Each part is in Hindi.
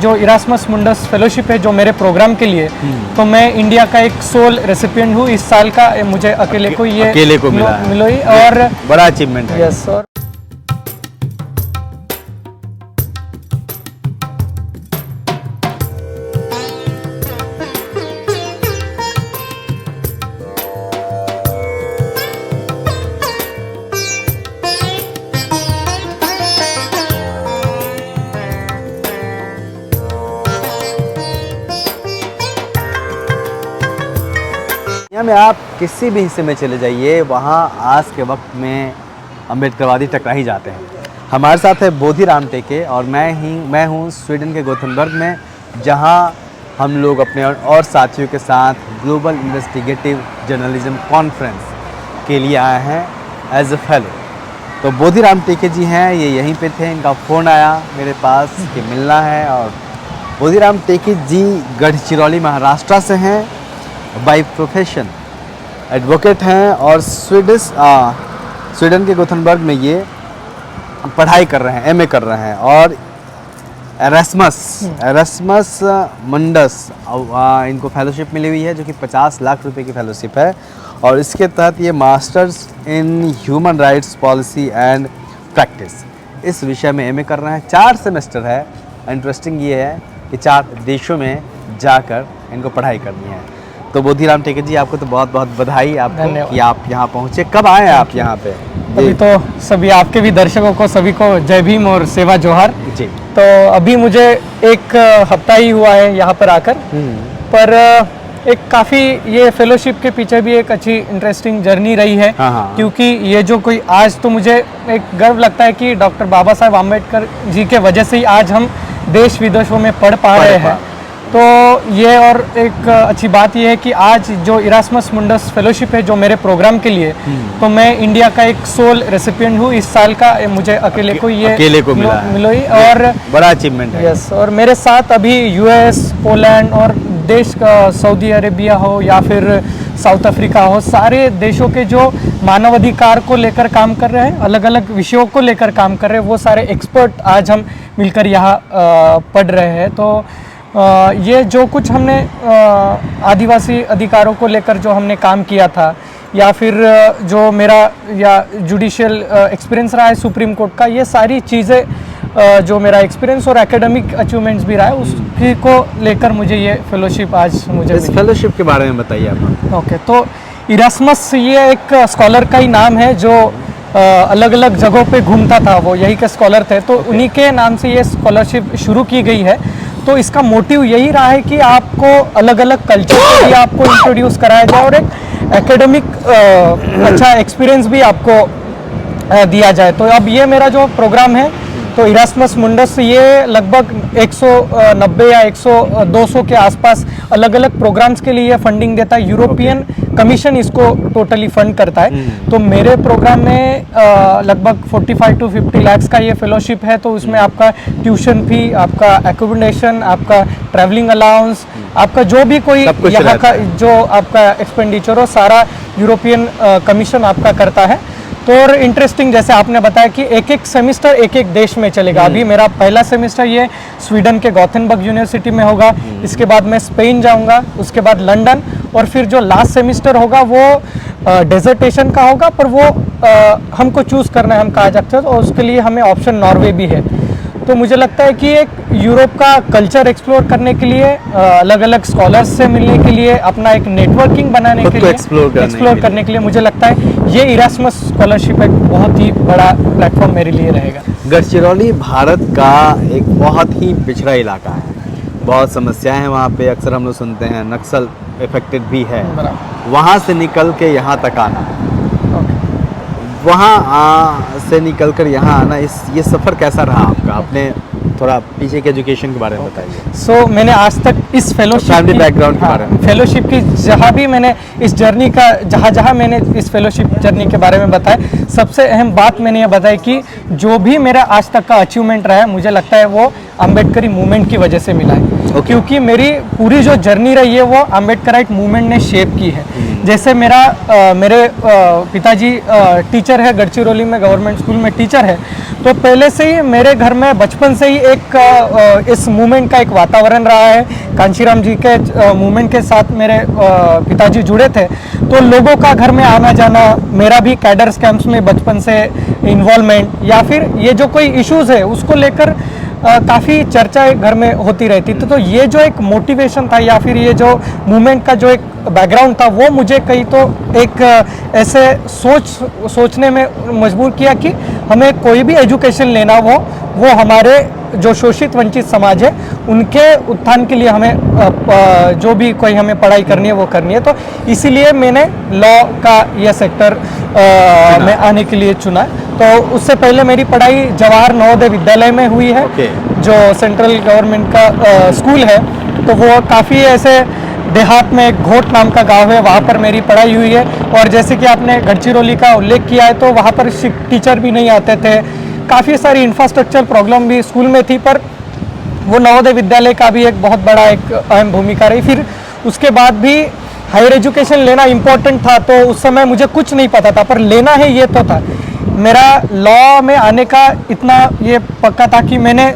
जो इरास्मस मुंडस फेलोशिप है जो मेरे प्रोग्राम के लिए, तो मैं इंडिया का एक सोल रेसिपिएंट हूँ इस साल का। मुझे अकेले को मिला ही और बड़ा अचीवमेंट है। यस। और दुनिया में आप किसी भी हिस्से में चले जाइए, वहाँ आज के वक्त में अम्बेडकरवादी टकरा ही जाते हैं। हमारे साथ है बोधिराम टेके और मैं हूँ स्वीडन के गोथेनबर्ग में, जहाँ हम लोग अपने और साथियों के साथ ग्लोबल इन्वेस्टिगेटिव जर्नलिज्म कॉन्फ्रेंस के लिए आए हैं एज ए फेलो। तो बोधिराम टेके जी हैं, ये यहीं पे थे, इनका फ़ोन आया मेरे पास कि मिलना है। और बोधिराम टेके जी गढ़चिरौली महाराष्ट्र से हैं, बाय प्रोफेशन एडवोकेट हैं और स्वीडन के गोथेनबर्ग में ये पढ़ाई कर रहे हैं, एमए कर रहे हैं। और इरास्मस मुंडस इनको फेलोशिप मिली हुई है, जो कि 50 लाख रुपए की फेलोशिप है। और इसके तहत ये masters in human rights policy and practice इस विषय में एमए कर रहे हैं। 4 सेमेस्टर है। इंटरेस्टिंग ये है कि 4 देशों में जाकर इनको पढ़ाई करनी है। तो बोधिराम टेके जी, आपको तो बहुत बहुत बधाई आपको कि आप यहाँ पहुँचे। कब आए आप यहाँ पे? अभी तो सभी आपके भी दर्शकों को सभी को जय भीम और सेवा जोहार जी। तो अभी मुझे एक हफ्ता ही हुआ है यहाँ पर आकर, पर एक काफ़ी ये फेलोशिप के पीछे भी एक अच्छी इंटरेस्टिंग जर्नी रही है। क्योंकि ये जो कोई आज तो मुझे एक गर्व लगता है कि डॉक्टर बाबा साहेब आम्बेडकर जी के वजह से ही आज हम देश विदेशों में पढ़ पा रहे हैं। तो ये और एक अच्छी बात ये है कि आज जो इरास्मस मुंडस फेलोशिप है जो मेरे प्रोग्राम के लिए, तो मैं इंडिया का एक सोल रेसिपिएंट हूँ इस साल का। मुझे अकेले को मिला ही और बड़ा अचीवमेंट है। यस। और मेरे साथ अभी यूएस, पोलैंड और देश का सऊदी अरेबिया हो या फिर साउथ अफ्रीका हो, सारे देशों के जो मानवाधिकार को लेकर काम कर रहे हैं, अलग अलग विषयों को लेकर काम कर रहे हैं, वो सारे एक्सपर्ट आज हम मिलकर यहाँ पढ़ रहे हैं। तो ये जो कुछ हमने आदिवासी अधिकारों को लेकर जो हमने काम किया था, या फिर जो मेरा या जुडिशियल एक्सपीरियंस रहा है सुप्रीम कोर्ट का, ये सारी चीज़ें जो मेरा एक्सपीरियंस और एकेडमिक अचीवमेंट्स भी रहा है, उसकी को लेकर मुझे ये फेलोशिप आज मुझे इस फेलोशिप के बारे में बताइए आप। ओके। तो इरास्मस ये एक स्कॉलर का ही नाम है जो अलग अलग जगहों पे घूमता था, वो यही के स्कॉलर थे। तो उन्हीं के नाम से ये स्कॉलरशिप शुरू की गई है। तो इसका मोटिव यही रहा है कि आपको अलग अलग कल्चर को भी आपको इंट्रोड्यूस कराया जाए और एक एकेडमिक अच्छा एक्सपीरियंस भी आपको दिया जाए। तो अब ये मेरा जो प्रोग्राम है, तो इरास्मस मुंडस ये लगभग 190 या 200 के आसपास अलग अलग प्रोग्राम्स के लिए फंडिंग देता है। यूरोपियन कमीशन इसको टोटली फंड करता है। तो मेरे प्रोग्राम में लगभग 45 to 50 लाख का ये फेलोशिप है। तो उसमें आपका ट्यूशन फी, आपका एकोमोडेशन, आपका ट्रैवलिंग अलाउंस, आपका जो भी कोई यहाँ का जो आपका एक्सपेंडिचर हो, सारा यूरोपियन कमीशन आपका करता है। तो और इंटरेस्टिंग, जैसे आपने बताया कि एक एक सेमिस्टर एक एक देश में चलेगा। अभी मेरा पहला सेमिस्टर ये स्वीडन के गोथेनबर्ग यूनिवर्सिटी में होगा, इसके बाद मैं स्पेन जाऊंगा, उसके बाद लंदन, और फिर जो लास्ट सेमिस्टर होगा वो डेजर्टेशन का होगा, पर वो हमको चूज़ करना है, हम कहा जाते हैं, और उसके लिए हमें ऑप्शन नॉर्वे भी है। तो मुझे लगता है कि एक यूरोप का कल्चर एक्सप्लोर करने के लिए, अलग अलग स्कॉलर्स से मिलने के लिए, अपना एक नेटवर्किंग बनाने के लिए, एक्सप्लोर करने के लिए मुझे लगता है ये इरास्मस स्कॉलरशिप एक बहुत ही बड़ा प्लेटफॉर्म मेरे लिए रहेगा। गढ़चिरौली भारत का एक बहुत ही पिछड़ा इलाका है, बहुत समस्याएं हैं वहाँ पे, अक्सर हम लोग सुनते हैं, नक्सल इफेक्टेड भी है। वहाँ से निकल के यहाँ तक आना, वहाँ से निकल कर यहाँ आना, ये सफ़र कैसा रहा आपका? आपने थोड़ा पीछे के एजुकेशन के बारे में बताइए। सो मैंने आज तक इस फेलोशिप बैकग्राउंड के बारे में, फेलोशिप की जहाँ भी मैंने इस जर्नी का जहाँ मैंने इस फेलोशिप जर्नी के बारे में बताया, सबसे अहम बात मैंने ये बताई कि जो भी मेरा आज तक का अचीवमेंट रहा है, मुझे लगता है वो अम्बेडकरी मूवमेंट की वजह से मिला है। क्योंकि मेरी पूरी जो जर्नी रही है वो अम्बेडकराइट मूवमेंट ने शेप की है। जैसे मेरे पिताजी टीचर है, गढ़चिरौली में गवर्नमेंट स्कूल में टीचर है, तो पहले से ही मेरे घर में बचपन से ही एक इस मूवमेंट का एक वातावरण रहा है। कांशीराम जी के मूवमेंट के साथ मेरे पिताजी जुड़े थे, तो लोगों का घर में आना जाना, मेरा भी कैडर्स कैंप्स में बचपन से इन्वॉल्वमेंट, या फिर ये जो कोई इश्यूज़ है उसको लेकर काफ़ी चर्चा घर में होती रहती थी। तो ये जो एक मोटिवेशन था या फिर ये जो मूवमेंट का जो एक बैकग्राउंड था, वो मुझे कहीं तो एक ऐसे सोचने में मजबूर किया कि हमें कोई भी एजुकेशन लेना वो हमारे जो शोषित वंचित समाज है उनके उत्थान के लिए हमें जो भी कोई हमें पढ़ाई करनी है वो करनी है। तो इसीलिए मैंने लॉ का यह सेक्टर में आने के लिए चुना। तो उससे पहले मेरी पढ़ाई जवाहर नवोदय विद्यालय में हुई है, जो सेंट्रल गवर्नमेंट का स्कूल है। तो वो काफ़ी ऐसे देहात में एक घोट नाम का गांव है, वहाँ पर मेरी पढ़ाई हुई है। और जैसे कि आपने गढ़चिरौली का उल्लेख किया है, तो वहाँ पर टीचर भी नहीं आते थे, काफ़ी सारी इंफ्रास्ट्रक्चर प्रॉब्लम भी स्कूल में थी, पर वो नवोदय विद्यालय का भी एक बहुत बड़ा एक अहम भूमिका रही। फिर उसके बाद भी हायर एजुकेशन लेना इम्पोर्टेंट था, तो उस समय मुझे कुछ नहीं पता था, पर लेना है ये तो था। मेरा लॉ में आने का इतना ये पक्का था कि मैंने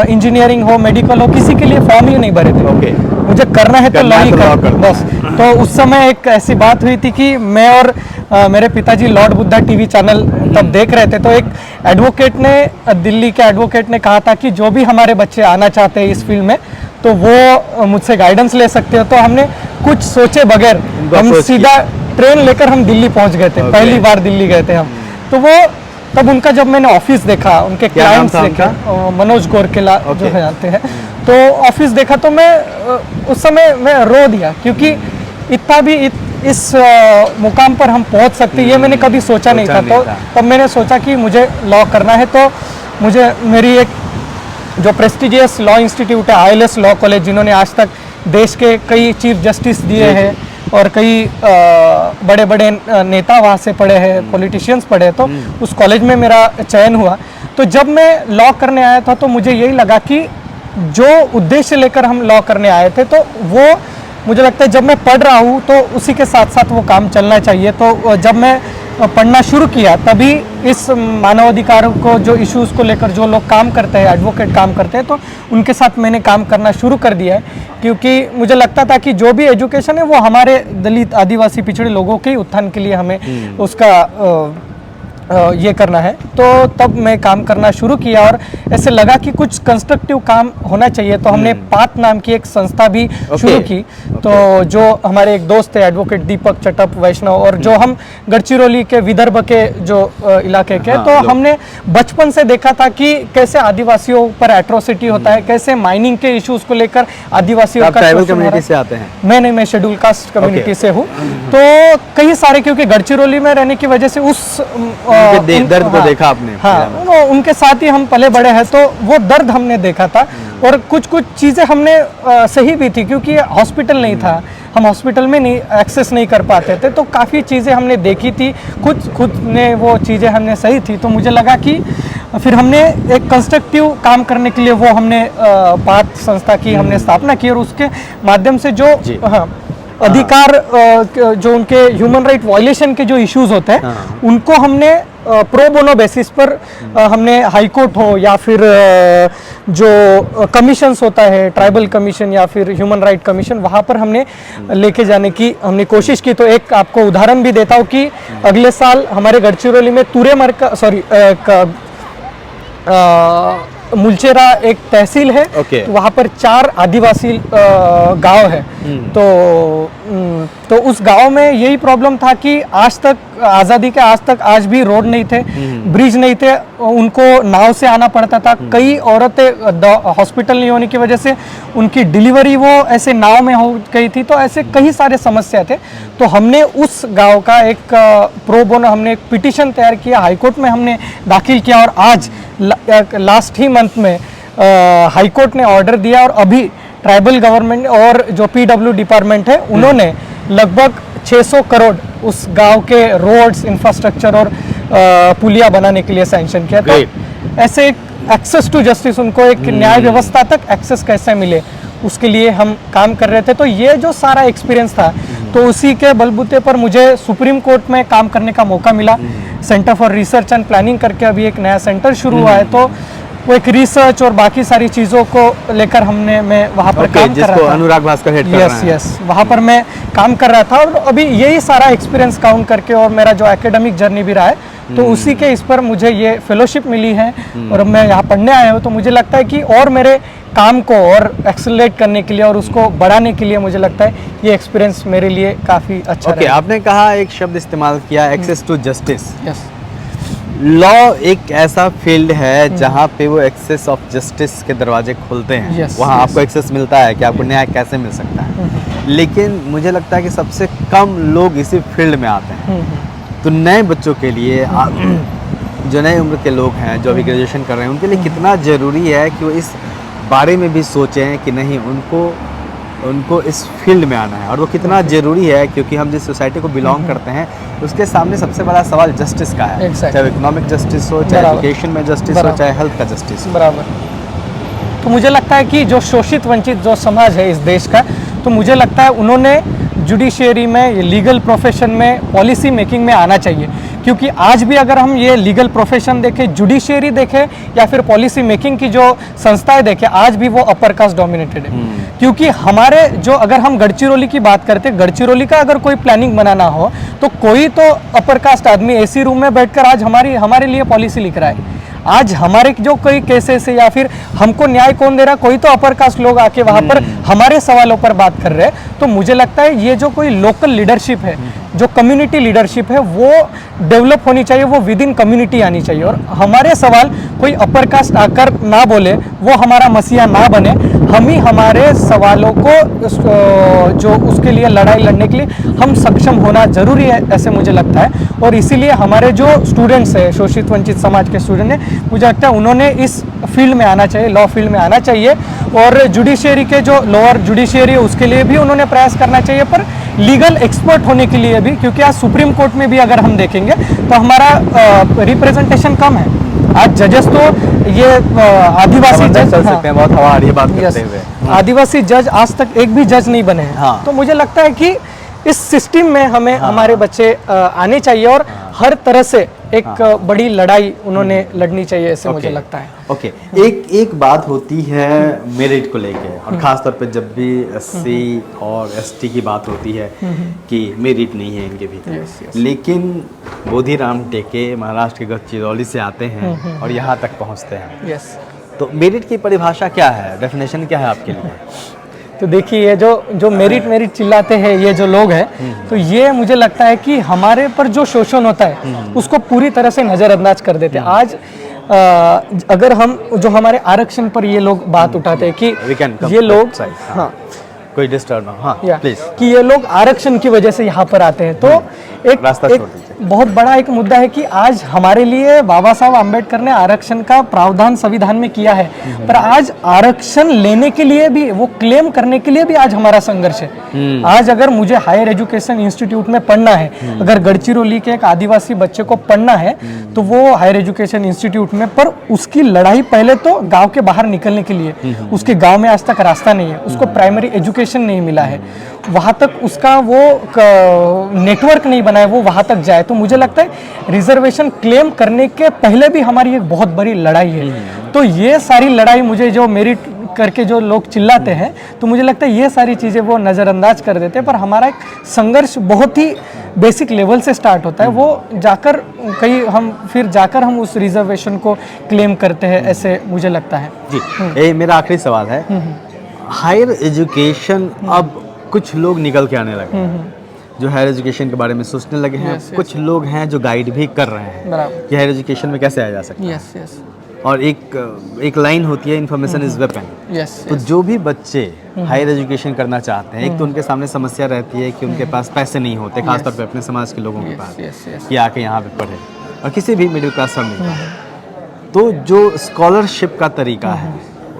इंजीनियरिंग हो, मेडिकल हो, किसी के लिए फॉर्म ही नहीं भरे थे। मुझे करना है तो लॉ ही कर बस। तो उस समय एक ऐसी बात हुई थी कि मैं और मेरे पिताजी लॉर्ड बुद्धा टीवी चैनल तब देख रहे थे, तो एक एडवोकेट ने, दिल्ली के एडवोकेट ने कहा था कि जो भी हमारे बच्चे आना चाहते हैं इस फील्ड में, तो वो मुझसे गाइडेंस ले सकते हो। तो हमने कुछ सोचे बगैर हम सीधा ट्रेन लेकर हम दिल्ली पहुंच गए थे। पहली बार दिल्ली गए थे हम। तो वो तब उनका जब मैंने ऑफिस देखा, उनके क्लाइंट्स देखे, मनोज गोरकेला जो जानते हैं, तो ऑफिस देखा तो मैं उस समय मैं रो दिया, क्योंकि इतना भी इस मुकाम पर हम पहुंच सकते ये मैंने कभी सोचा नहीं था। तो तब मैंने सोचा कि मुझे लॉ करना है। तो मुझे मेरी एक जो प्रेस्टिजियस लॉ इंस्टीट्यूट है, ILS लॉ कॉलेज, जिन्होंने आज तक देश के कई चीफ जस्टिस दिए हैं और कई बड़े बड़े नेता वहाँ से पढ़े हैं, पॉलिटिशियंस पढ़े हैं, तो उस कॉलेज में मेरा चयन हुआ। तो जब मैं लॉ करने आया था, तो मुझे यही लगा कि जो उद्देश्य लेकर हम लॉ करने आए थे, तो वो मुझे लगता है जब मैं पढ़ रहा हूँ तो उसी के साथ साथ वो काम चलना चाहिए। तो जब मैं पढ़ना शुरू किया, तभी इस मानवाधिकारों को, जो इश्यूज़ को लेकर जो लोग काम करते हैं, एडवोकेट काम करते हैं, तो उनके साथ मैंने काम करना शुरू कर दिया है। क्योंकि मुझे लगता था कि जो भी एजुकेशन है वो हमारे दलित, आदिवासी, पिछड़े लोगों के उत्थान के लिए हमें उसका ये करना है। तो तब मैं काम करना शुरू किया और ऐसे लगा कि कुछ कंस्ट्रक्टिव काम होना चाहिए। तो हमने पात नाम की एक संस्था भी शुरू की। तो जो हमारे एक दोस्त थे, एडवोकेट दीपक चटप वैष्णव, और जो हम गढ़चिरौली के विदर्भ के जो इलाके के, तो हमने बचपन से देखा था कि कैसे आदिवासियों पर एट्रोसिटी होता है, कैसे माइनिंग के इश्यूज को लेकर आदिवासियों का। ट्राइबल कम्युनिटी से आते हैं? मैं शेड्यूल कास्ट कम्युनिटी से हूँ। तो कई सारे, क्योंकि गढ़चिरौली में रहने की वजह से उस दर्द को देखा आपने। हाँ, उनके साथ ही हम पले बड़े हैं, तो वो दर्द हमने देखा था। और कुछ चीज़ें हमने सही भी थी, क्योंकि हॉस्पिटल नहीं था, हम हॉस्पिटल में नहीं एक्सेस नहीं कर पाते थे। तो काफ़ी चीज़ें हमने देखी थी, खुद ने वो चीज़ें हमने सही थी। तो मुझे लगा कि फिर हमने एक कंस्ट्रक्टिव काम करने के लिए वो हमने पात संस्था की हमने स्थापना की, और उसके माध्यम से जो अधिकार जो उनके ह्यूमन राइट वायलेशन के जो इश्यूज होते हैं, उनको हमने प्रो बोनो बेसिस पर हमने हाई कोर्ट हो या फिर जो कमीशंस होता है, ट्राइबल कमीशन या फिर ह्यूमन राइट कमीशन, वहाँ पर हमने लेके जाने की हमने कोशिश की। तो एक आपको उदाहरण भी देता हूँ कि अगले साल हमारे गढ़चिरौली में तुरेमर का मुलचेरा एक तहसील है, तो वहाँ पर 4 आदिवासी गांव है। तो उस गांव में यही प्रॉब्लम था कि आज तक, आज़ादी के आज तक, आज भी रोड नहीं थे, ब्रिज नहीं थे, उनको नाव से आना पड़ता था। कई औरतें हॉस्पिटल नहीं होने की वजह से उनकी डिलीवरी वो ऐसे नाव में हो गई थी। तो ऐसे कई सारे समस्या थे। तो हमने उस गांव का एक प्रो बोनो हमने एक पिटीशन तैयार किया, हाईकोर्ट में हमने दाखिल किया, और आज लास्ट ही मंथ में हाईकोर्ट ने ऑर्डर दिया, और अभी ट्राइबल गवर्नमेंट और जो PW डिपार्टमेंट है, उन्होंने लगभग 600 करोड़ उस गांव के रोड्स, इंफ्रास्ट्रक्चर और पुलिया बनाने के लिए सैंक्शन किया। तो ऐसे एक्सेस टू जस्टिस, उनको एक न्याय व्यवस्था तक एक्सेस कैसे मिले, उसके लिए हम काम कर रहे थे। तो ये जो सारा एक्सपीरियंस था, तो उसी के बलबूते पर मुझे सुप्रीम कोर्ट में काम करने का मौका मिला। Centre for research and planning करके अभी एक नया सेंटर शुरू हुआ है, तो वो एक रिसर्च और बाकी सारी चीज़ों को लेकर मैं वहाँ पर काम कर रहा था। अनुराग भास्कर हेड कर रहे हैं। यस, वहाँ पर मैं काम कर रहा था और अभी यही सारा एक्सपीरियंस काउंट करके और मेरा जो एकेडमिक जर्नी भी रहा है, तो उसी के इस पर मुझे ये फेलोशिप मिली है और अब मैं यहाँ पढ़ने आया हूँ। तो मुझे लगता है कि और मेरे काम को और एक्सेलरेट करने के लिए और उसको बढ़ाने के लिए मुझे लगता है ये एक्सपीरियंस मेरे लिए काफ़ी अच्छा ओके, आपने कहा एक शब्द इस्तेमाल किया, access to justice. Yes, law एक ऐसा फील्ड है जहाँ पे वो एक्सेस ऑफ जस्टिस के दरवाजे खुलते हैं। Yes, वहाँ yes. आपको एक्सेस मिलता है कि आपको न्याय कैसे मिल सकता है, लेकिन मुझे लगता है कि सबसे कम लोग इसी फील्ड में आते हैं। तो नए बच्चों के लिए जो नए उम्र के लोग हैं, जो अभी ग्रेजुएशन कर रहे हैं, उनके लिए कितना ज़रूरी है कि वो इस बारे में भी सोचें कि नहीं, उनको इस फील्ड में आना है, और वो कितना ज़रूरी है क्योंकि हम जिस सोसाइटी को बिलोंग करते हैं उसके सामने सबसे बड़ा सवाल जस्टिस का है। चाहे इकोनॉमिक जस्टिस हो, चाहे एजुकेशन में जस्टिस हो, चाहे हेल्थ का जस्टिस हो। बराबर। तो मुझे लगता है कि जो शोषित वंचित जो समाज है इस देश का, तो मुझे लगता है उन्होंने जुडिशियरी में, लीगल प्रोफेशन में, पॉलिसी मेकिंग में आना चाहिए। क्योंकि आज भी अगर हम ये लीगल प्रोफेशन देखें, जुडिशियरी देखें या फिर पॉलिसी मेकिंग की जो संस्थाएं देखें, आज भी वो अपर कास्ट डोमिनेटेड है। क्योंकि हमारे जो, अगर हम गढ़चिरौली की बात करते हैं, गढ़चिरौली का अगर कोई प्लानिंग बनाना हो तो कोई तो अपर कास्ट आदमी एसी रूम में बैठकर आज हमारे लिए पॉलिसी लिख रहा है। आज हमारे जो कोई केसेस है या फिर हमको न्याय कौन दे रहा, कोई तो अपर कास्ट लोग आके वहाँ पर हमारे सवालों पर बात कर रहे हैं। तो मुझे लगता है ये जो कोई लोकल लीडरशिप है, जो कम्युनिटी लीडरशिप है, वो डेवलप होनी चाहिए, वो विद इन कम्युनिटी आनी चाहिए। और हमारे सवाल कोई अपर कास्ट आकर ना बोले, वो हमारा मसीहा ना बने, हम ही हमारे सवालों को जो उसके लिए लड़ाई लड़ने के लिए हम सक्षम होना जरूरी है, ऐसे मुझे लगता है। और इसीलिए हमारे जो स्टूडेंट्स हैं, शोषित वंचित समाज के स्टूडेंट हैं, मुझे लगता है उन्होंने इस फील्ड में आना चाहिए, लॉ फील्ड में आना चाहिए। और जुडिशियरी के जो लोअर जुडिशियरी है उसके लिए भी उन्होंने प्रयास करना चाहिए, पर लीगल एक्सपर्ट होने के लिए भी, क्योंकि आज सुप्रीम कोर्ट में भी अगर हम देखेंगे तो हमारा रिप्रेजेंटेशन कम है। आज जजेस तो ये आदिवासी जज चल सकते हैं, बहुत हवा आ रही है बात करते हुए। आदिवासी जज आज तक एक भी जज नहीं बने हैं। हाँ। तो मुझे लगता है कि इस सिस्टम में हमें हमारे बच्चे आने चाहिए और हर तरह से एक बड़ी लड़ाई उन्होंने लड़नी चाहिए, ऐसे मुझे लगता है। ओके, एक बात होती है मेरिट को लेके, और ख़ास तौर पे जब भी एससी और एसटी की बात होती है कि मेरिट नहीं है इनके भीतर, लेकिन बोधीराम टेके महाराष्ट्र के गढ़चिरौली से आते हैं और यहाँ तक पहुँचते हैं। यस, तो मेरिट की परिभाषा क्या है, डेफिनेशन क्या है आपके लिए? तो देखिए, ये जो मेरिट चिल्लाते हैं ये जो लोग हैं, तो ये मुझे लगता है कि हमारे पर जो शोषण होता है उसको पूरी तरह से नज़रअंदाज कर देते हैं। आज अगर हम जो हमारे आरक्षण पर ये लोग बात उठाते हैं कि ये लोग, हाँ, कोई डिस्टर्ब ना, हाँ प्लीज, कि ये लोग आरक्षण की वजह से यहाँ पर आते हैं, तो एक बहुत बड़ा एक मुद्दा है कि आज हमारे लिए बाबा साहब आम्बेडकर ने आरक्षण का प्रावधान संविधान में किया है, पर आज आरक्षण लेने के लिए भी, वो क्लेम करने के लिए भी आज हमारा संघर्ष है। आज अगर मुझे हायर एजुकेशन इंस्टीट्यूट में पढ़ना है, अगर गढ़चिरौली के एक आदिवासी बच्चे को पढ़ना है, तो वो हायर एजुकेशन इंस्टीट्यूट में, पर उसकी लड़ाई पहले तो गाँव के बाहर निकलने के लिए, उसके गाँव में आज तक रास्ता नहीं है, उसको प्राइमरी एजुकेशन नहीं मिला है, वहाँ तक उसका वो नेटवर्क नहीं बना है वो वहाँ तक जाए। तो मुझे लगता है रिजर्वेशन क्लेम करने के पहले भी हमारी एक बहुत बड़ी लड़ाई है। तो ये सारी लड़ाई, मुझे जो मेरिट करके जो लोग चिल्लाते हैं, तो मुझे लगता है ये सारी चीज़ें वो नज़रअंदाज कर देते हैं, पर हमारा एक संघर्ष बहुत ही बेसिक लेवल से स्टार्ट होता है, वो जाकर फिर हम उस रिजर्वेशन को क्लेम करते हैं, ऐसे मुझे लगता है। जी, ये मेरा आखिरी सवाल है। हायर एजुकेशन, अब कुछ लोग निकल के आने लगे जो हायर एजुकेशन के बारे में सोचने लगे हैं, कुछ लोग हैं जो गाइड भी कर रहे हैं कि हायर एजुकेशन में कैसे आया जा सकता है। और एक लाइन होती है, इन्फॉर्मेशन इज वेपन। तो जो भी बच्चे हायर एजुकेशन करना चाहते हैं, एक तो उनके सामने समस्या रहती है कि उनके पास पैसे नहीं होते, खासतौर पे अपने समाज के लोगों के पास, कि आके यहाँ पे पढ़े, और किसी भी मिडिल क्लास फैमिली का। तो जो स्कॉलरशिप का तरीका है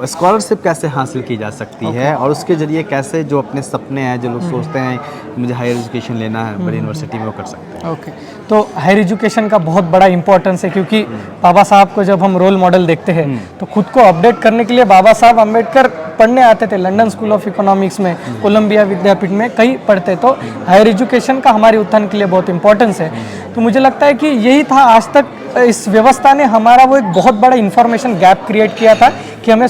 स्कॉलरशिप कैसे हासिल की जा सकती है और उसके ज़रिए कैसे जो अपने सपने हैं, जो लोग सोचते हैं कि मुझे हायर एजुकेशन लेना है बड़ी यूनिवर्सिटी में, वो कर सकते हैं। ओके, तो हायर एजुकेशन का बहुत बड़ा इंपॉर्टेंस है, क्योंकि बाबा साहब को जब हम रोल मॉडल देखते हैं तो खुद को अपडेट करने के लिए बाबा साहब अम्बेडकर पढ़ने आते थे लंदन स्कूल ऑफ इकोनॉमिक्स में, कोलंबिया विद्यापीठ में कई पढ़ते। तो हायर एजुकेशन का हमारे उत्थान के लिए बहुत इंपॉर्टेंस है। तो मुझे लगता है कि यही था, आज तक इस व्यवस्था ने हमारा वो एक बहुत बड़ा इंफॉर्मेशन गैप क्रिएट किया था कि हम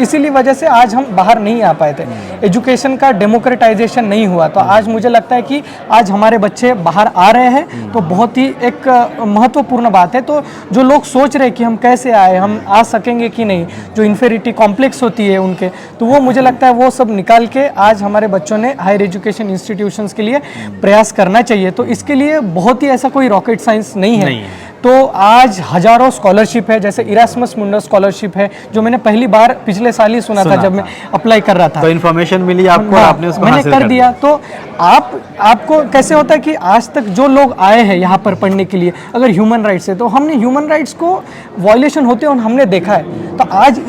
इसीलिए वजह से आज हम बाहर नहीं आ पाए थे। एजुकेशन का डेमोक्रेटाइजेशन नहीं हुआ। तो आज मुझे लगता है कि आज हमारे बच्चे बाहर आ रहे हैं, तो बहुत ही एक महत्वपूर्ण बात है। तो जो लोग सोच रहे हैं कि हम कैसे आए, हम आ सकेंगे कि नहीं, जो इन्फेरिटी कॉम्प्लेक्स होती है उनके, तो वो मुझे लगता है वो सब निकाल के आज हमारे बच्चों ने हायर एजुकेशन इंस्टीट्यूशंस के लिए प्रयास करना चाहिए। तो इसके लिए बहुत ही ऐसा कोई रॉकेट साइंस नहीं है। तो आज हजारों स्कॉलरशिप है, जैसे इरास्मस मुंडस स्कॉलरशिप है, जो मैंने पहली बार पिछले साल ही सुना था जब मैं अप्लाई कर रहा था। तो इन्फॉर्मेशन मिली आपको और आपने उसको मैंने हासिल कर दिया। तो आपको कैसे होता है कि आज तक जो लोग आए हैं यहाँ पर पढ़ने के लिए, अगर ह्यूमन राइट्स है तो हमने ह्यूमन राइट्स को वायलेशन होते हैं हमने देखा है। तो आज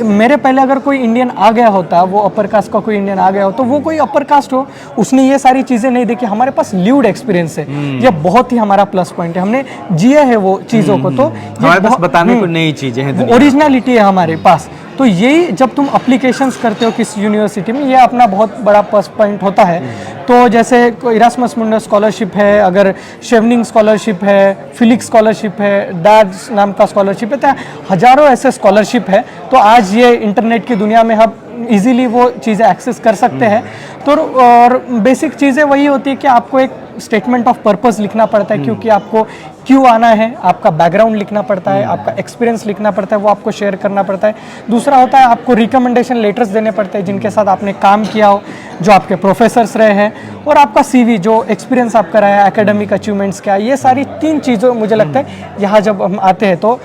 मेरे पहले अगर कोई इंडियन आ गया होता, वो अपर कास्ट का कोई इंडियन आ गया हो, तो वो कोई अपर कास्ट हो, उसने ये सारी चीज़ें नहीं देखी। हमारे पास लिव्ड एक्सपीरियंस है, ये बहुत ही हमारा प्लस पॉइंट है, हमने जिया है वो चीज़ों को। तो हमारे पास बताने को नई चीज़ें हैं, ओरिजिनलिटी है हमारे पास। तो यही जब तुम अप्लीकेशंस करते हो किस यूनिवर्सिटी में, ये अपना बहुत बड़ा प्लस पॉइंट होता है। तो जैसे इरास्मस मुंडस स्कॉलरशिप है, अगर शेवनिंग स्कॉलरशिप है, फिलिक्स स्कॉलरशिप है, डार्स नाम का स्कॉलरशिप है, तो हजारों ऐसे स्कॉलरशिप है। तो आज ये इंटरनेट की दुनिया में हम इजीली वो चीज़ें एक्सेस कर सकते हैं। तो और बेसिक चीज़ें वही होती है कि आपको एक स्टेटमेंट ऑफ पर्पस लिखना पड़ता है, क्योंकि आपको क्यों आना है, आपका बैकग्राउंड लिखना पड़ता है, आपका एक्सपीरियंस लिखना पड़ता है, वो आपको शेयर करना पड़ता है। दूसरा होता है आपको रिकमेंडेशन लेटर्स देने पड़ते हैं जिनके साथ आपने काम किया हो, जो आपके प्रोफेसर्स रहे हैं, और आपका CV, जो एक्सपीरियंस आपका रहा है, एकेडमिक अचीवमेंट्स क्या, ये सारी 3 चीज़ों मुझे लगता है यहाँ जब हम आते हैं तो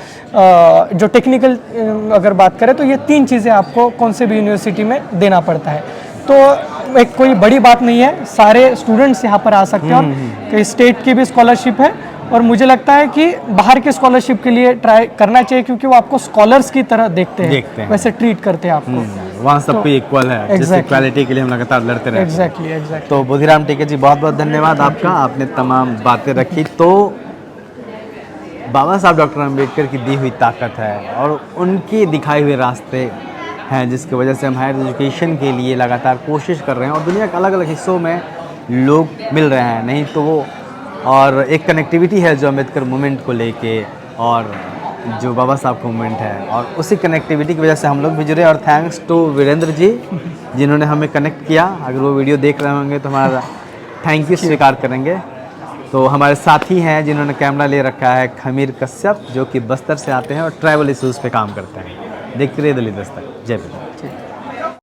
जो टेक्निकल अगर बात करें तो ये 3 चीज़ें आपको कौन से भी यूनिवर्सिटी में देना पड़ता है। तो एक कोई बड़ी बात नहीं है, सारे स्टूडेंट्स यहाँ पर आ सकते हैं। और कई स्टेट की भी स्कॉलरशिप है, और मुझे लगता है कि बाहर के स्कॉलरशिप के लिए ट्राई करना चाहिए, क्योंकि वो आपको स्कॉलर्स की तरह देखते हैं। वैसे ट्रीट करते हैं आपको। वहाँ सब पे इक्वल है, जिस इक्वालिटी के लिए हम लगातार लड़ते रहते हैं। एग्जैक्टली। तो बोधीराम टेके जी, बहुत बहुत धन्यवाद आपका, आपने तमाम बातें रखी। तो बाबा साहब डॉक्टर अम्बेडकर की दी हुई ताकत है और उनके दिखाए हुए रास्ते हैं, जिसकी वजह से हम हायर एजुकेशन के लिए लगातार कोशिश कर रहे हैं और दुनिया के अलग अलग हिस्सों में लोग मिल रहे हैं। नहीं तो वो, और एक कनेक्टिविटी है जो अम्बेडकर मूवमेंट को लेके और जो बाबा साहब का मूवमेंट है, और उसी कनेक्टिविटी की वजह से हम लोग भी जुड़े। और थैंक्स टू वीरेंद्र जी जिन्होंने हमें कनेक्ट किया। अगर वो वीडियो देख रहे होंगे तो हमारा थैंक यू स्वीकार करेंगे। तो हमारे साथी हैं जिन्होंने कैमरा ले रखा है, खमीर कश्यप, जो कि बस्तर से आते हैं और ट्रैवल इशूज़ पे काम करते हैं। देखते रहिए दिल्ली दस्तक। जय हिंद।